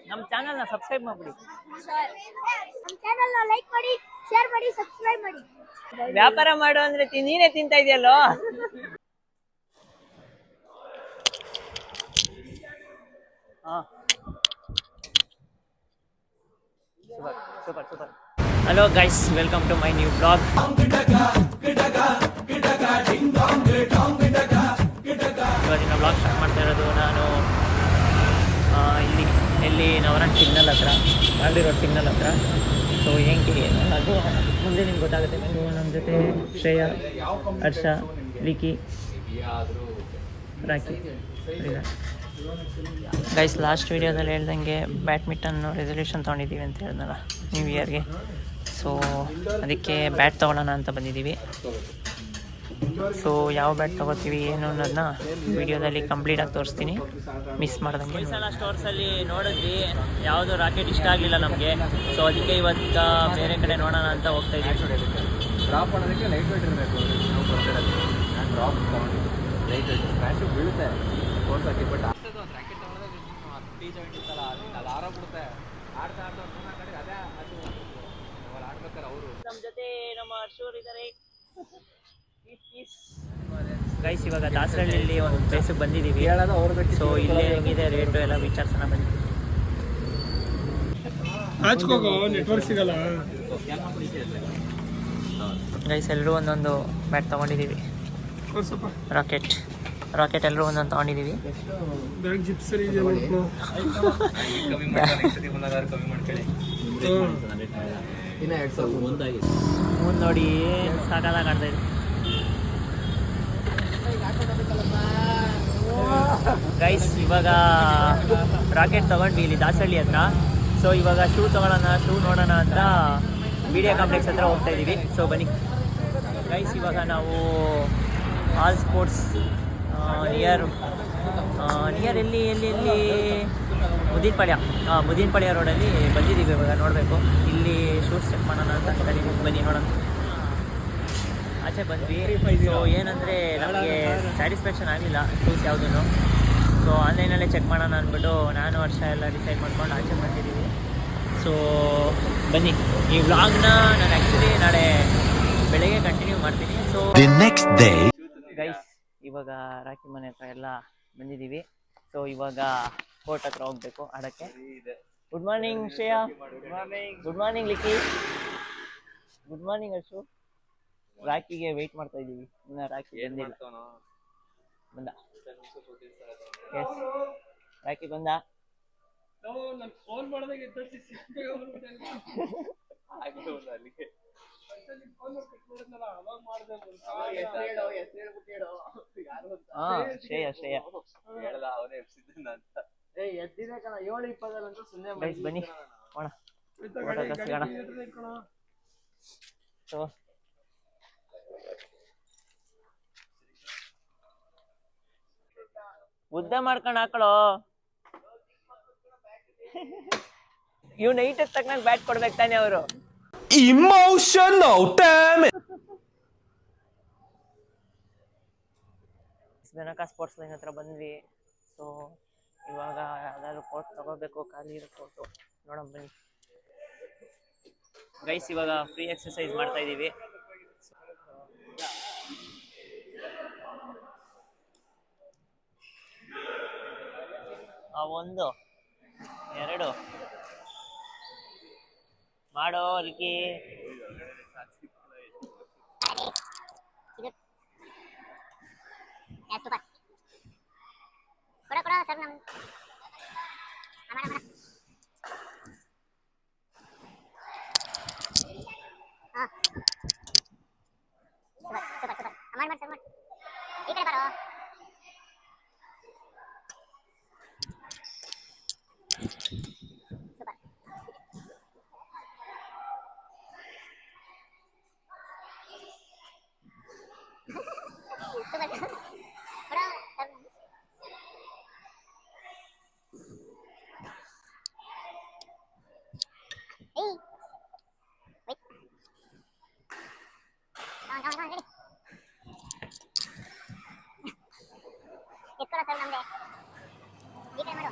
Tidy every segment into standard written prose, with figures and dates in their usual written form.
ನಮ್ಮ ಚಾನೆಲ್ನ ಸಬ್ಸ್ಕ್ರೈಬ್ ಮಾಡ್ಬಿಡಿ. ನಮ್ಮ ಚಾನೆಲ್ನ ಲೈಕ್ ಮಾಡಿ, ಶೇರ್ ಮಾಡಿ, ಸಬ್ಸ್ಕ್ರೈಬ್ ಮಾಡಿ. ವ್ಯಾಪಾರ ಮಾಡು ಅಂದ್ರೆ ನೀನೇ ತಿಂತಾ ಇದೆಯಲ್ಲೋ. Super. Hello guys, welcome to my new blog. ಇವತ್ತಿನ ಬ್ಲಾಗ್ ಸ್ಟಾರ್ಟ್ ಮಾಡ್ತಾ ಇರೋದು ನಾನು ಇಲ್ಲಿ ನವರನ್ ಸಿಗ್ನಲ್ ಹತ್ರ, ಮಾಗಡಿ ರೋಡ್ ಸಿಗ್ನಲ್ ಹತ್ರ. ಸೊ ಹೆಂಗೆ ಅದು ಮುಂದೆ ನಿಮ್ಗೆ ಗೊತ್ತಾಗುತ್ತೆ. ನಮ್ಮ ಜೊತೆ ಶ್ರೇಯಾ, ಹರ್ಷ, ಲಿಕಿ, ರಾಕಿ. ಗೈಸ್, ಲಾಸ್ಟ್ ವೀಡಿಯೋದಲ್ಲಿ ಹೇಳ್ದಂಗೆ ಬ್ಯಾಡ್ಮಿಂಟನ್ ರೆಸಲ್ಯೂಷನ್ ತೊಗೊಂಡಿದ್ದೀವಿ ಅಂತ ಹೇಳಿದ್ನಲ್ಲ ನ್ಯೂ ಇಯರ್ಗೆ. ಸೊ ಅದಕ್ಕೆ ಬ್ಯಾಟ್ ತೊಗೊಳ್ಳೋಣ ಅಂತ ಬಂದಿದ್ದೀವಿ. ಸೊ ಯಾವ ಬ್ಯಾಟ್ ತೊಗೋತೀವಿ ಏನು ಅನ್ನೋದನ್ನ ವೀಡಿಯೋದಲ್ಲಿ ಕಂಪ್ಲೀಟಾಗಿ ತೋರಿಸ್ತೀನಿ, ಮಿಸ್ ಮಾಡ್ದಂಗೆ. ಈ ಸಲ ಸ್ಟೋರ್ಸಲ್ಲಿ ನೋಡಿದ್ವಿ, ಯಾವುದು ರಾಕೆಟ್ ಇಷ್ಟ ಆಗಲಿಲ್ಲ ನಮಗೆ. ಸೊ ಅದಕ್ಕೆ ಇವತ್ತು ಬೇರೆ ಕಡೆ ನೋಡೋಣ ಅಂತ ಹೋಗ್ತಾ ಇದ್ದೀವಿ. ಡ್ರಾಪ್ ಮಾಡೋದಕ್ಕೆ ಲೈಟ್ ವೇಟ್ ಇರಬೇಕು. ನಾನು ಡ್ರಾಪ್ ತೊಗೊಂಡಿದ್ದು ಲೈಟ್ ವೇಟ್ ಸ್ಕ್ರ್ಯಾಚು ಬೀಳುತ್ತೆ ಓಡ್ಸೋಕ್ಕೆ. ಬಟ್ ಆಗ್ತದೆ ಒಂದು ರ್ಯಾಕೆಟ್ ತೊಗೊಂಡ್ರೆ T70 ಇತ್ತಲ್ಲ, ಅಲ್ಲಿ ಆರೋಗ್ಬಿಡುತ್ತೆ. ಆಡ್ತಾ ಅದೇ ಅದು ಅವ್ರು ಆಡ್ಬೇಕಾರೆ ಅವರು. ನಮ್ಮ ಜೊತೆ ನಮ್ಮ ಅರ್ಶೂರ್ ಇದ್ದಾರೆ. ಗೈಸ್, ಇವಾಗ ದಾಸರಳ್ಳಿಯಲ್ಲಿ ಒಂದು ಪ್ಲೇಸಿಗೆ ಬಂದಿದ್ದೀವಿ. ಸೊ ಇಲ್ಲೇ ಹೆಂಗಿದೆ ರೇಟು ಎಲ್ಲ ವಿಚಾರಿಸೋಣ ಬನ್ನಿ. ನೆಟ್ವರ್ಕ್ ಸಿಗಲ್ಲ. ಗೈಸ್, ಎಲ್ಲರೂ ಒಂದೊಂದು ಬ್ಯಾಟ್ ತೊಗೊಂಡಿದ್ದೀವಿ. ರಾಕೆಟ್ ಎಲ್ಲರೂ ಒಂದೊಂದು ತೊಗೊಂಡಿದ್ದೀವಿ. ಮುಂದೆ ನೋಡಿ ಸಾಕಾದಾಗ ಕಾಣ್ತಾ ಇದೆ. ಗೈಸ್, ಇವಾಗ ರಾಕೆಟ್ ತೊಗೊಂಡ್ವಿ ಇಲ್ಲಿ ದಾಸಹಳ್ಳಿ ಹತ್ರ. ಸೊ ಇವಾಗ ಶೂ ನೋಡೋಣ ಅಂತ ಮೀಡಿಯಾ ಕಾಂಪ್ಲೆಕ್ಸ್ ಹತ್ರ ಹೋಗ್ತಾ ಇದ್ದೀವಿ. ಸೊ ಬನ್ನಿ ಗೈಸ್, ಇವಾಗ ನಾವು ಆಲ್ ಸ್ಪೋರ್ಟ್ಸ್ ನಿಯರ್ ಎಲ್ಲಿ ಮುದಿನಪಾಳ್ಯ ರೋಡಲ್ಲಿ ಬಂದಿದ್ದೀವಿ. ಇವಾಗ ನೋಡಬೇಕು, ಇಲ್ಲಿ ಶೂಸ್ ಚೆಕ್ ಮಾಡೋಣ ಅಂತ ಕರೀತೀವಿ. ಬನ್ನಿ ನೋಡೋಣ. ಆಚೆ ಬಂದ್ವಿ. ಸೊ ಏನಂದರೆ ನಮಗೆ ಸ್ಯಾಟಿಸ್ಫ್ಯಾಕ್ಷನ್ ಆಗಿಲ್ಲ ಶೂಸ್ ಯಾವುದೂ. ಸೊ ಆನ್ಲೈನಲ್ಲೇ ಚೆಕ್ ಮಾಡೋಣ ಅಂದ್ಬಿಟ್ಟು ನಾನು ವರ್ಷ ಎಲ್ಲ ಡಿಸೈಡ್ ಮಾಡ್ಕೊಂಡು ಆಚೆ ಬಂದಿದ್ದೀವಿ. ಸೊ ಬನ್ನಿ, ಈ ವ್ಲಾಗ್ನ ನಾನು ಆ್ಯಕ್ಚುಲಿ ನಾಳೆ ಬೆಳಗ್ಗೆ ಕಂಟಿನ್ಯೂ ಮಾಡ್ತೀನಿ. ಸೊ ಗೈಸ್, ಇವಾಗ ರಾಕಿ ಮನೆ ಹತ್ರ ಎಲ್ಲ ಬಂದಿದ್ದೀವಿ. ಸೊ ಇವಾಗ ಕೋರ್ಟ್ ಹತ್ರ ಹೋಗ್ಬೇಕು ಆಡೋಕ್ಕೆ. Good morning Shreya. Good morning Likki. Good morning Arshu. ರಾಕಿಗೆ ವೆಯ್ಟ್ ಮಾಡ್ತಾ ಇದ್ದೀವಿ. ಇನ್ನು ರಾಕಿ ಬಂದ. ಎಸ್, ರಾಕಿ ಬಂದ. ಶ್ರೇಯಾ ಬನ್ನಿ ಹೋಣ. ಸೊ ಉದ್ದ ಮಾಡ್ಕೊಂಡು ಹಾಕೊಳ್ಳೋ. ಇವ್ ನೈಟ್ ತಕ್ಕನಾಗ ಬ್ಯಾಟ್ ಕೊಡ್ಬೇಕು ತಾನೆ ಅವರು. ಬೆನಕ ಸ್ಪೋರ್ಟ್ಸ್ ಲೈನ್ ಹತ್ರ ಬಂದ್ವಿ. ಸೊ ಇವಾಗ ಯಾವ್ದಾದ್ರು ಕೋರ್ಟ್ ತಗೋಬೇಕು, ಖಾಲಿ ಇರೋ ಕೋರ್ಟು. ನೋಡೋಣ ಬನ್ನಿ ಗೈಸ್. ಇವಾಗ ಫ್ರೀ ಎಕ್ಸರ್ಸೈಸ್ ಮಾಡ್ತಾ ಇದ್ದೀವಿ. ಒಂದು 2 ಮಾಡೋ ಲಿಕ್ಕಿ. ಸರ್ ನಮ್ ಈ ಕಡೆ ಬರೋ. ಎತ್ಕೊಳ್ಳೋ ಸರ್ ನಮ್ದೆ. ಈ ಕಡೆ ಮಾಡು.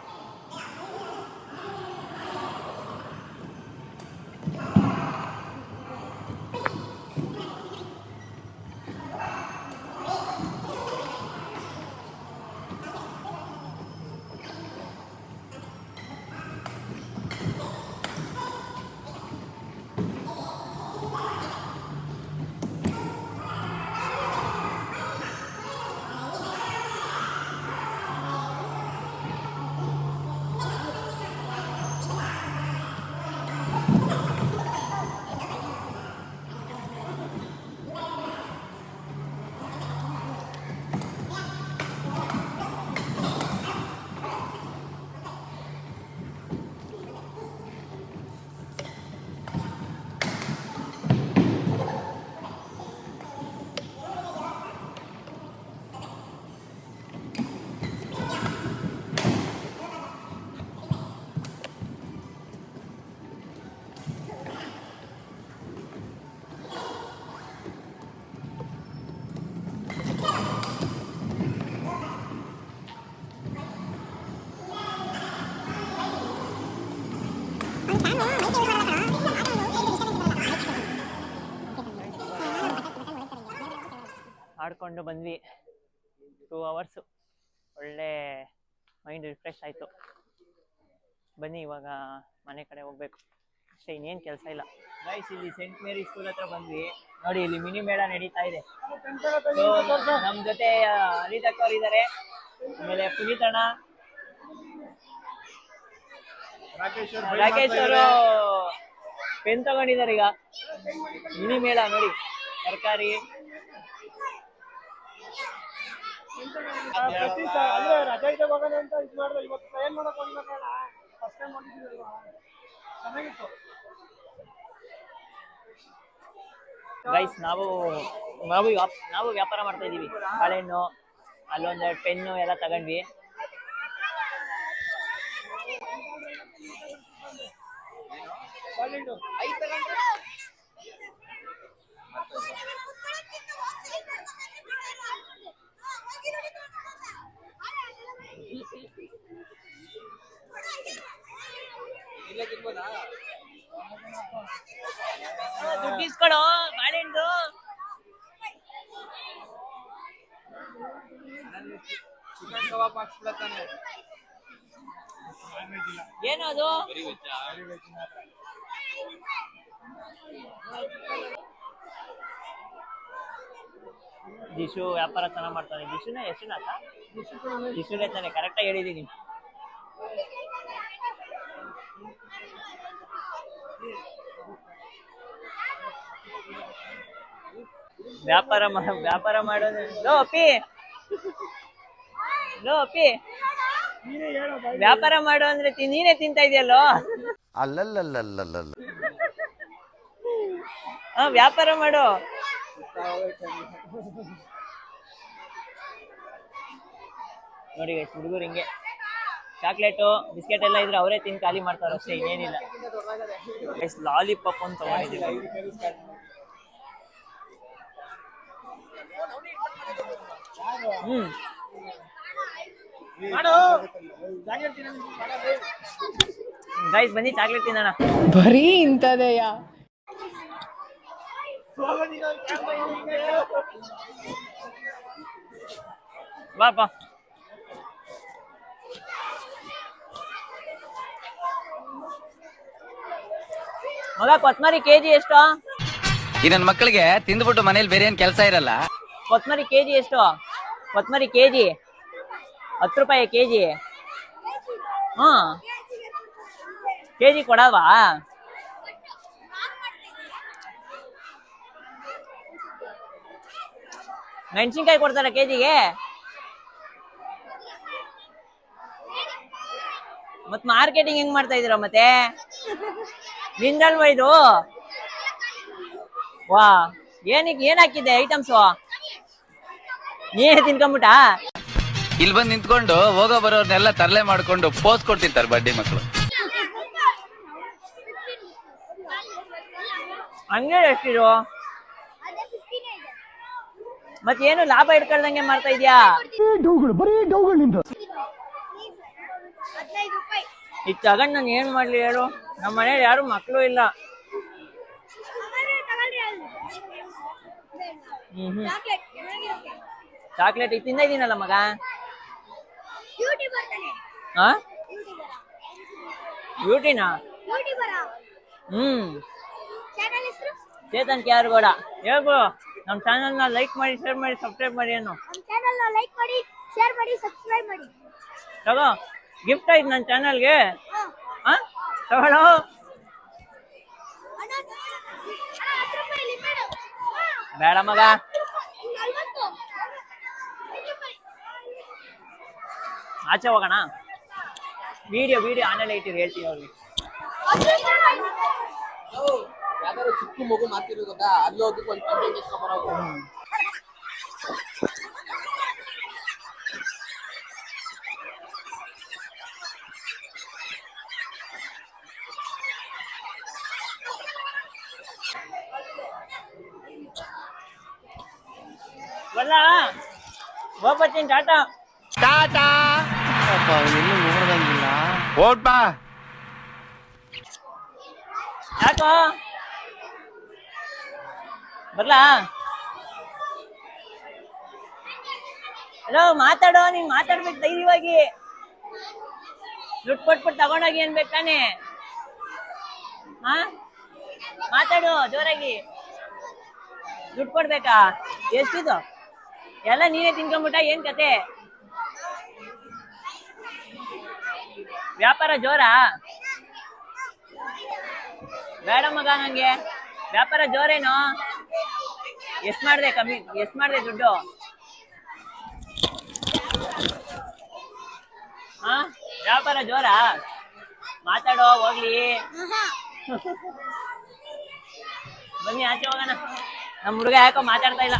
ಆಡ್ಕೊಂಡು ಬಂದ್ವಿ 2 ಅವರ್ಸು. ಒಳ್ಳೆ ಮೈಂಡ್ ರಿಫ್ರೆಶ್ ಆಯಿತು. ಬನ್ನಿ ಇವಾಗ ಮನೆ ಕಡೆ ಹೋಗ್ಬೇಕು ಅಷ್ಟೇ, ಇನ್ನೇನು ಕೆಲಸ ಇಲ್ಲ. ಗೈಸ್ ಇಲ್ಲಿ ಸೆಂಟ್ ಮೇರಿ ಸ್ಕೂಲ್ ಹತ್ರ ಬಂದ್ವಿ. ನೋಡಿ ಇಲ್ಲಿ ಮಿನಿ ಮೇಳ ನಡೀತಾ ಇದೆ. ನಮ್ಮ ಜೊತೆ ಅನಿತಕ್ಕ ಅವ್ರು ಇದ್ದಾರೆ, ಆಮೇಲೆ ಪುನೀತಣ್ಣ, ರಾಕೇಶ್ ಅವರು ಪೆನ್ ತಗೊಂಡಿದ್ದಾರೆ. ಈಗ ಮಿನಿ ಮೇಳ ನೋಡಿ, ತರಕಾರಿ ಅಂದ್ರೆ ರಜೆ ಇದೆ ಹೋಗೋಣ ಅಂತ ಇದು ಮಾಡಿದ್ರೆ ಇವತ್ತು ಟ್ರೈನ್ ಮಾಡಕ್ ಹೋಗ್ಬೇಕಲ್ಲ, ಫಸ್ಟ್ ಟೈಮ್ ಮಾಡಿದ್ದೀರಲ್ವಾ, ಚೆನ್ನಾಗಿತ್ತು. ಗೈಸ್ ನಾವು ವ್ಯಾಪಾರ ಮಾಡ್ತಾ ಇದೀವಿ. ಬಾಳೆಹಣ್ಣು, ಅಲ್ಲೊಂದೆರಡು ಪೆನ್ನು ಎಲ್ಲ ತಗೊಂಡ್ವಿ. ದುಡ್ಡು ಇಸ್ಕೊಳೋ ಬಾಳೆಹಣ್ಣು. ಏನು ಅದು? ದಿಶು ವ್ಯಾಪಾರ ಚೆನ್ನಾಗಿ ಮಾಡ್ತಾನೆ. ದಿಶುನೇ ದಿಶುನೇ ತಾನೆ, ಕರೆಕ್ಟಾಗಿ ಹೇಳಿದೀನಿ. ವ್ಯಾಪಾರ ಮಾಡೋದು. ಲೋ ಅಪ್ಪಿ, ವ್ಯಾಪಾರ ಮಾಡು ಅಂದ್ರೆ ನೀನೇ ತಿಂತಾ ಇದೆಯಲ್ಲೋ. ಅಲ್ಲಲ್ಲಲ್ಲಲ್ಲಲ್ಲ ವ್ಯಾಪಾರ ಮಾಡು. ನೋಡಿ ಹುಡುಗರು ಹಿಂಗೆ ಚಾಕ್ಲೇಟು ಬಿಸ್ಕೆಟ್ ಎಲ್ಲ ಇದ್ರೆ ಅವರೇ ತಿಂದು ಖಾಲಿ ಮಾಡ್ತಾರೆ ಅಷ್ಟೇ, ಇನ್ನೇನಿಲ್ಲ. ಲಾಲಿಪಾಪ್ ಅಂತ ತಗೊಂಡಿದ್ದೀವಿ. ಗೈಸ್ ಬನ್ನಿ ಚಾಕ್ಲೇಟ್ ತಿನ್ನೋಣ. ಬರೀ ಇಂಥದೆಯಾ? ಬಾಪಾ ಮಗ, ಕೊತ್ಮರಿ ಕೆಜಿ ಎಷ್ಟು? ಈ ನನ್ನ ಮಕ್ಕಳಿಗೆ ತಿಂದ್ಬಿಟ್ಟು ಮನೇಲಿ ಬೇರೆ ಏನ್ ಕೆಲಸ ಇರಲ್ಲ. ಕೊತ್ಮರಿ ಕೆಜಿ ಎಷ್ಟು? ಕೊತ್ಮರಿ ಕೆಜಿ 10 ರೂಪಾಯಿ ಕೆಜಿ. ಕೆಜಿ ಕೊಡಲ್ವಾ? ಮೆಣಸಿನ್ಕಾಯಿ ಕೊಡ್ತಾರ ಕೆಜಿಗೆ? ಮತ್ ಮಾರ್ಕೆಟಿಂಗ್ ಹೆಂಗ್ ಮಾಡ್ತಾ ಇದೀರ ಮತ್ತೆ? ನಿಂದಲ್ವಾ ಇದು? ವಾ, ಏನ್ ಹಾಕಿದ್ದೆ ಐಟಮ್ಸು? ನೀನೇ ತಿನ್ಕೊಂಬಿಟ್ಟ? ಇಲ್ಲಿ ಬಂದು ನಿಂತ್ಕೊಂಡು ಹೋಗೋ ಬರೋರ್ನೆಲ್ಲ ತರಲೆ ಮಾಡ್ಕೊಂಡು ಪೋಸ್ ಕೊಡ್ತಿರ್ತಾರೆ ಬಡ್ಡಿ ಮಕ್ಕಳು. ಹಂಗೆ ಎಷ್ಟಿರು? ಮತ್ತೇನು ಲಾಭ ಇಟ್ಕೊಳ್ದಂಗೆ ಮಾಡ್ತಾ ಇದ್ಯಾ? ಈಗ ತಗೊಂಡ್ ನಾನು ಏನ್ ಮಾಡ್ಲಿ ಹೇಳು? ನಮ್ಮ ಮನೇಲಿ ಯಾರು ಮಕ್ಕಳು ಇಲ್ಲ. ಚಾಕ್ಲೇಟ್ ಈಗ ತಿಂದ ಇದೀನಲ್ಲ ಮಗ. ಬ್ಯೂಟಿನಾ? ಚೇತನ್ ಕ್ಯಾರ್ಗೌಡ ಹೇಳ್ಬೋ. ನಮ್ಮ ಚಾನಲ್ ನ ಲೈಕ್ ಮಾಡಿ, ಶೇರ್ ಮಾಡಿ, ಸಬ್ಸ್ಕ್ರೈಬ್ ಮಾಡಿ. ಏನು ನಮ್ಮ ಚಾನೆಲ್ ನ ಲೈಕ್ ಮಾಡಿ, ಶೇರ್ ಮಾಡಿ, ಸಬ್ಸ್ಕ್ರೈಬ್ ಮಾಡಿ. ತಗೋ ಗಿಫ್ಟ್ ಆಯ್ತು ನನ್ನ ಚಾನಲ್ಗೆ. ತಗೊಳ್ಳೋ. ಬೇಡ ಮಗ, ಆಚೆ ಹೋಗೋಣ. ವಿಡಿಯೋ ಆನೆಲ್ಲ ಇಟ್ಟಿರಿ, ಹೇಳ್ತೀನಿ ಅವ್ರಿಗೆ. ಯಾವ್ದಾದ್ರು ಚಿಕ್ಕ ಮಗು ಮಾಡ್ತಿರೋದು ಗೊತ್ತಾ, ಅಲ್ಲಿ ಹೋಗಿ ಒಂದು ಕಂಟೆಂಟ್ ಇಟ್ಕೊಂಡ್ಬರೋದು. ಬಲ್ಲ ಹೋಗ್ಬರ್ತೀನಿ. ಟಾಟಾ ಟಾಟಾ. ಎಲ್ಲೂ ನೋಡ್ದಂಗಿಲ್ಲ. ಓಟ್ ಬಾ. ಯಾಕೋ ಬರ್ಲಾ? ಹಲೋ ಮಾತಾಡೋ, ನೀನ್ ಮಾತಾಡ್ಬೇಕು ಧೈರ್ಯವಾಗಿ. ದುಡ್ಡು ಕೊಟ್ಬಿಟ್ಟು ತಗೊಂಡೋಗಿ ಅನ್ಬೇಕು ತಾನೆ. ಹಾ ಮಾತಾಡು ಜೋರಾಗಿ. ದುಡ್ಡು ಕೊಡ್ಬೇಕಾ? ಎಷ್ಟಿದು? ಎಲ್ಲ ನೀವೇ ತಿನ್ಕೊಂಬಿಟ್ಟ? ಏನ್ ಕತೆ? ವ್ಯಾಪಾರ ಜೋರಾ? ಬೇಡ ಮಗ, ನಂಗೆ ವ್ಯಾಪಾರ ಜೋರೇನೋ. ಎಷ್ಟ್ ಮಾಡ್ದೆ ಕಮ್ಮಿ? ಎಷ್ಟ್ ಮಾಡ್ದೆ ದುಡ್ಡು? ಹಾ ವ್ಯಾಪಾರ ಜೋರಾ? ಮಾತಾಡೋ ಹೋಗ್ಲಿ. ಬನ್ನಿ ಆಚೆ ಹೋಗೋಣ. ನಮ್ಮ ಹುಡುಗ ಯಾಕೋ ಮಾತಾಡ್ತಾ ಇಲ್ಲ.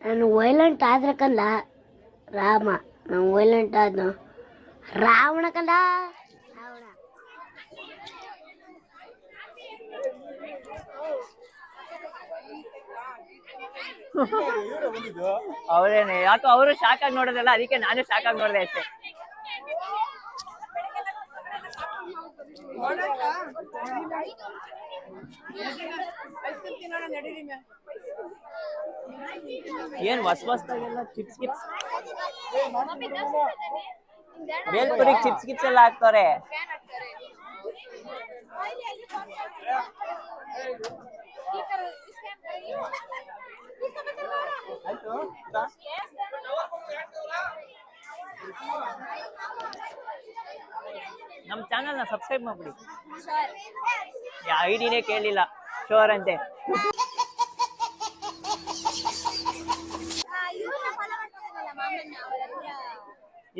ನಾನು ವೈಲೆಂಟ್ ಆದ್ರೆ ಕಂದ ರಾಮ, ನಾನು ವೈಲೆಂಟ್ ಆದ್ನು ರಾವಣ ಕಂದ. ರಾವಣ ಅವ್ರೇನೆ ಯಾಕೋ ಅವರು ಶಾಕ್ ಆಗಿ ನೋಡೋದಲ್ಲ, ಅದಕ್ಕೆ ನಾನು ಶಾಕ್ ಆಗಿ ನೋಡಿದೆ ಅಷ್ಟೇ. ಏನ್ ಹೊಸ್ತಾಗೆಲ್ಲ ಚಿಪ್ಸ್ ಗಿಪ್ಸ್, ಬೇಲ್ಪುರಿಗೆ ಚಿಪ್ಸ್ ಗಿಪ್ಸ್ ಎಲ್ಲ ಹಾಕ್ತಾರೆ. ನಮ್ಮ ಚಾನಲ್ನ ಸಬ್ಸ್ಕ್ರೈಬ್ ಮಾಡ್ಬಿಡಿ. ಐಡಿನೇ ಕೇಳಿಲ್ಲ, ಶೋರ್ ಅಂತೆ.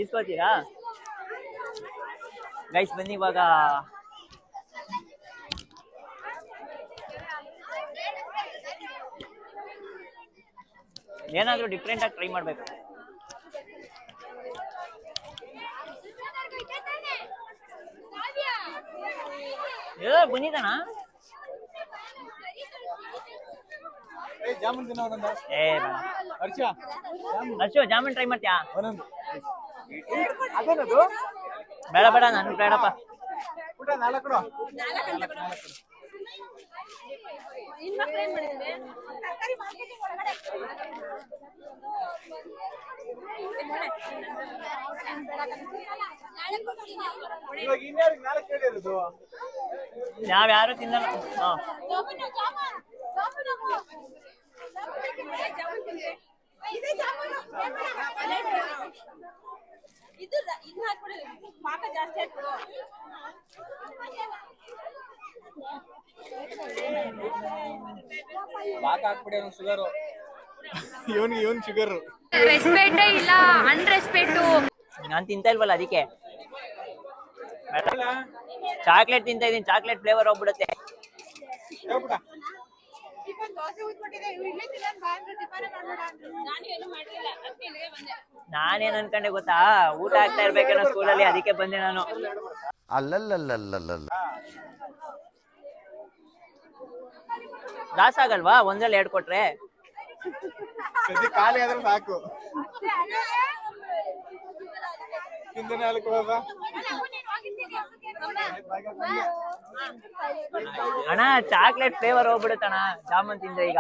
ಇಸ್ಕೋತೀರಾ ಗೈಸ್? ಬನ್ನಿ ಇವಾಗ ಏನಾದ್ರೂ ಡಿಫ್ರೆಂಟ್ ಆಗಿ ಟ್ರೈ ಮಾಡ್ಬೇಕು. ಬಂದಿದ್ದಾನ? ಅರ್ಶು ಜಾಮೂನ್ ಟ್ರೈ ಮಾಡ್ತೀಯಾ? ಬೇಡ ಬೇಡ, ನನ್ ಬೇಡಪ್ಪ. ನಾವ್ಯಾರು ತಿನ್ನಲ್ಲ. ಶುಗರ್ ಇವನ್ ಶುಗರ್ ರೆಸ್ಪೆಕ್ಟೇ ಇಲ್ಲ, ಅನ್ರೆಸ್ಪೆಕ್ಟು. ನಾನ್ ತಿಂತಾ ಇಲ್ವಲ್ಲ ಅದಕ್ಕೆ. ಚಾಕ್ಲೇಟ್ ತಿಂತಾ ಇದೀನಿ, ಚಾಕ್ಲೇಟ್ ಫ್ಲೇವರ್ ಹೋಗ್ಬಿಡುತ್ತೆ. ನಾನೇನ್ ಅನ್ಕೊಂಡೆ ಗೊತ್ತಾ, ಊಟ ಆಗ್ತಾ ಇರ್ಬೇಕೇನೋ ಸ್ಕೂಲಲ್ಲಿ, ಅದಕ್ಕೆ ಬಂದೆ ನಾನು. ಅಲ್ಲಲ್ಲಲ್ಲಲ್ಲಲ್ಲ ಲಾಸ್ ಆಗಲ್ವಾ ಒಂದ್ರಲ್ಲಿ 2 ಕೊಟ್ರೆ? ಖಾಲಿ ಆದ್ರೆ ಸಾಕು. ಅಣ್ಣ ಚಾಕ್ಲೇಟ್ ಫ್ಲೇವರ್ ಹೋಗ್ಬಿಡುತ್ತಣ್ಣ ಜಾಮೂನ್ ತಿಂದ್ರೆ. ಈಗ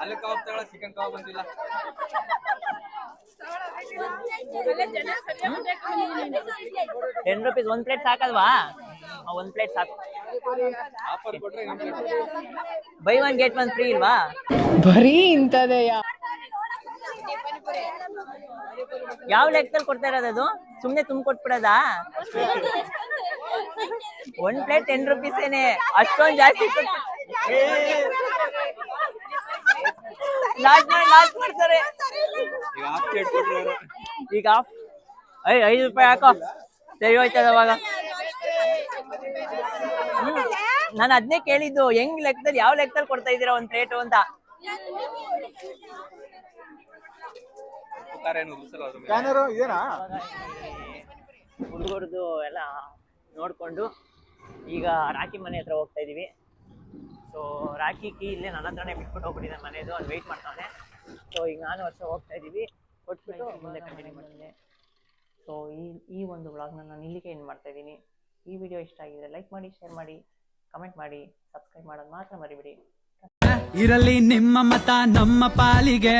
ಅಲ್ಲಿ ಕಬಾಬ್ ತಗೊಳ, ಚಿಕನ್ ಕಬಾಬ್ ಅಂತಿಲ್ಲ. ₹10 1 ಪ್ಲೇಟ್ ಸಾಕಲ್ವಾ? 1 ಪ್ಲೇಟ್ ಸಾಕು. ಆಫರ್ ಕೊಟ್ರೆ ಬೈ 1 get 1 ಫ್ರೀ ಇಲ್ವಾ? ಬರೀ ಇಂಥದೆಯ. ಯಾವ ಲೆಕ್ಕದಲ್ಲಿ ಕೊಡ್ತಾ ಇರೋದು? ಸುಮ್ನೆ ತುಂಬ ಕೊಟ್ಬಿಡೋದಾ? 1 ಪ್ಲೇಟ್ ₹10 ಏನೇ, ಅಷ್ಟೊಂದು ಜಾಸ್ತಿ ಲಾಸ್ಟ್ ಮಾಡ್ತಾರೆ. ಈಗ ಹಾಫ್ ಪ್ಲೇಟ್ ಕೊಟ್ರೆ ಈಗ ₹5 ಹಾಕೋ, ಸರಿ ಹೋಯ್ತದ ಅವಾಗ. ನಾನು ಅದನ್ನೇ ಕೇಳಿದ್ದು, ಹೆಂಗ್ ಲೆಕ್ಕದಲ್ಲಿ, ಯಾವ ಲೆಕ್ಕದಲ್ಲಿ ಕೊಡ್ತಾ ಇದ್ದೀರಾ 1 ಪ್ಲೇಟು ಅಂತ. ಸ್ಕ್ಯಾನರ್ ಇದೇನಾ? ಹುಡುಗರದು ಎಲ್ಲ ನೋಡಿಕೊಂಡು ಈಗ ರಾಖಿ ಮನೆ ಹತ್ರ ಹೋಗ್ತಾ ಇದ್ದೀವಿ. ಸೊ ರಾಖಿ ಕೀ ಇಲ್ಲೇ ನನ್ನ ಹತ್ರನೇ ಬಿಟ್ಬಿಟ್ಟು ಹೋಗ್ಬಿಟ್ಟಿದ್ದಾನೆ ಮನೆಯದು, ಅವ್ನು ವೆಯ್ಟ್ ಮಾಡ್ತಾನೆ. ಸೊ ಈಗ ನಾನು ವರ್ಷ ಹೋಗ್ತಾ ಇದ್ದೀವಿ, ಕೊಟ್ಬಿಟ್ಟು ಮುಂದೆ ಕಂಟಿನ್ಯೂ ಮಾಡ್ತೀನಿ. ಸೊ ಈ ಒಂದು ವ್ಲಾಗ್ನ ನಾನು ಇಲ್ಲಿಗೆ ಏನು ಮಾಡ್ತಾ ಇದ್ದೀನಿ. ಈ ವಿಡಿಯೋ ಇಷ್ಟ ಆಗಿದ್ರೆ ಲೈಕ್ ಮಾಡಿ, ಶೇರ್ ಮಾಡಿ, ಕಮೆಂಟ್ ಮಾಡಿ, ಸಬ್ಸ್ಕ್ರೈಬ್ ಮಾಡೋದು ಮಾತ್ರ ಮರಿಬೇಡಿ. ಇರಲಿ ನಿಮ್ಮ ಮತ ನಮ್ಮ ಪಾಲಿಗೆ.